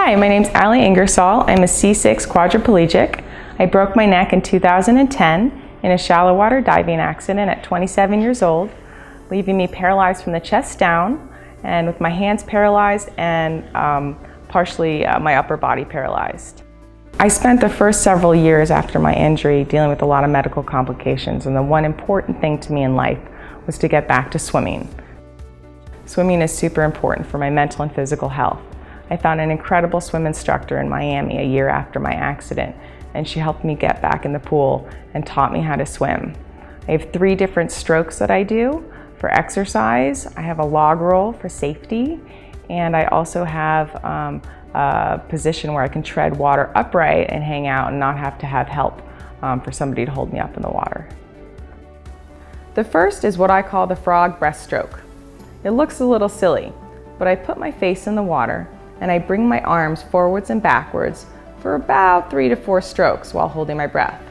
Hi, my name's Ali Ingersol. I'm a C6 quadriplegic. I broke my neck in 2010 in a shallow water diving accident at 27 years old, leaving me paralyzed from the chest down and with my hands paralyzed and partially my upper body paralyzed. I spent the first several years after my injury dealing with a lot of medical complications, and the one important thing to me in life was to get back to swimming. Swimming is super important for my mental and physical health. I found an incredible swim instructor in Miami a year after my accident, and she helped me get back in the pool and taught me how to swim. I have 3 different strokes that I do for exercise. I have a log roll for safety, and I also have a position where I can tread water upright and hang out and not have to have help for somebody to hold me up in the water. The first is what I call the frog breaststroke. It looks a little silly, but I put my face in the water and I bring my arms forwards and backwards for about 3 to 4 strokes while holding my breath.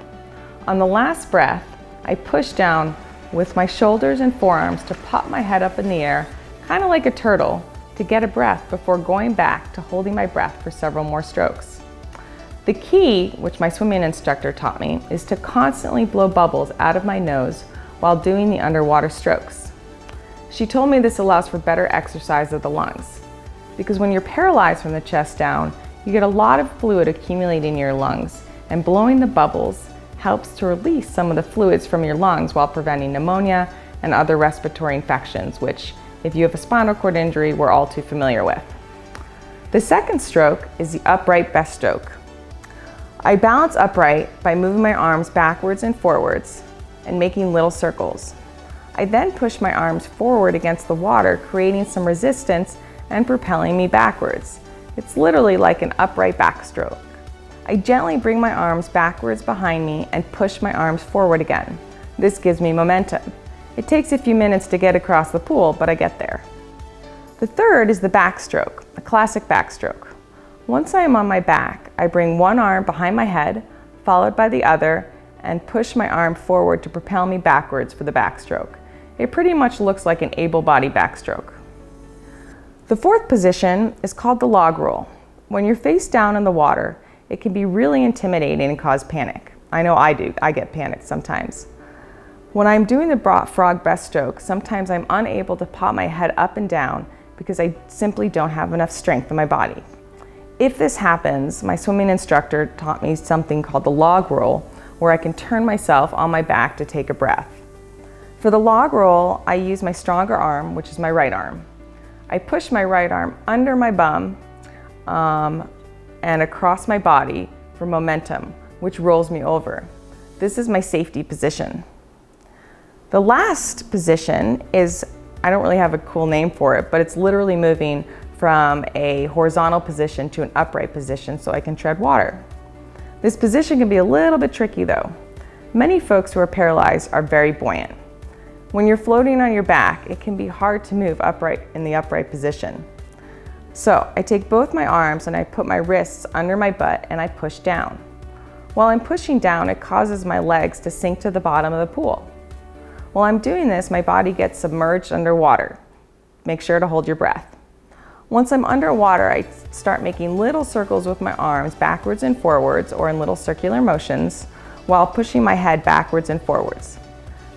On the last breath, I push down with my shoulders and forearms to pop my head up in the air, kind of like a turtle, to get a breath before going back to holding my breath for several more strokes. The key, which my swimming instructor taught me, is to constantly blow bubbles out of my nose while doing the underwater strokes. She told me this allows for better exercise of the lungs, because when you're paralyzed from the chest down, you get a lot of fluid accumulating in your lungs, and blowing the bubbles helps to release some of the fluids from your lungs while preventing pneumonia and other respiratory infections, which, if you have a spinal cord injury, we're all too familiar with. The second stroke is the upright breaststroke. I balance upright by moving my arms backwards and forwards and making little circles. I then push my arms forward against the water, creating some resistance and propelling me backwards. It's literally like an upright backstroke. I gently bring my arms backwards behind me and push my arms forward again. This gives me momentum. It takes a few minutes to get across the pool, but I get there. The third is the backstroke, a classic backstroke. Once I am on my back, I bring one arm behind my head, followed by the other, and push my arm forward to propel me backwards for the backstroke. It pretty much looks like an able-bodied backstroke. The fourth position is called the log roll. When you're face down in the water, it can be really intimidating and cause panic. I know I do. I get panicked sometimes. When I'm doing the frog breaststroke, sometimes I'm unable to pop my head up and down because I simply don't have enough strength in my body. If this happens, my swimming instructor taught me something called the log roll, where I can turn myself on my back to take a breath. For the log roll, I use my stronger arm, which is my right arm. I push my right arm under my bum and across my body for momentum, which rolls me over. This is my safety position. The last position is, I don't really have a cool name for it, but it's literally moving from a horizontal position to an upright position so I can tread water. This position can be a little bit tricky though. Many folks who are paralyzed are very buoyant. When you're floating on your back, it can be hard to move upright in the upright position. So I take both my arms and I put my wrists under my butt and I push down. While I'm pushing down, it causes my legs to sink to the bottom of the pool. While I'm doing this, my body gets submerged underwater. Make sure to hold your breath. Once I'm underwater, I start making little circles with my arms backwards and forwards, or in little circular motions, while pushing my head backwards and forwards.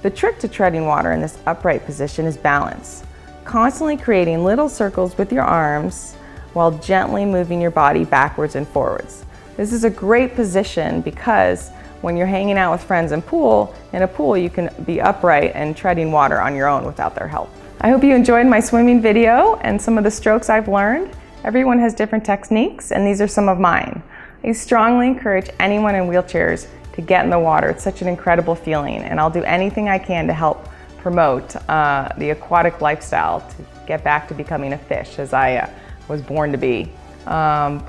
The trick to treading water in this upright position is balance. Constantly creating little circles with your arms while gently moving your body backwards and forwards. This is a great position because when you're hanging out with friends in a pool, you can be upright and treading water on your own without their help. I hope you enjoyed my swimming video and some of the strokes I've learned. Everyone has different techniques, and these are some of mine. I strongly encourage anyone in wheelchairs to get in the water. It's such an incredible feeling, and I'll do anything I can to help promote the aquatic lifestyle to get back to becoming a fish as I was born to be.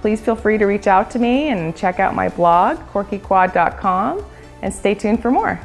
Please feel free to reach out to me and check out my blog, quirkyquad.com, and stay tuned for more.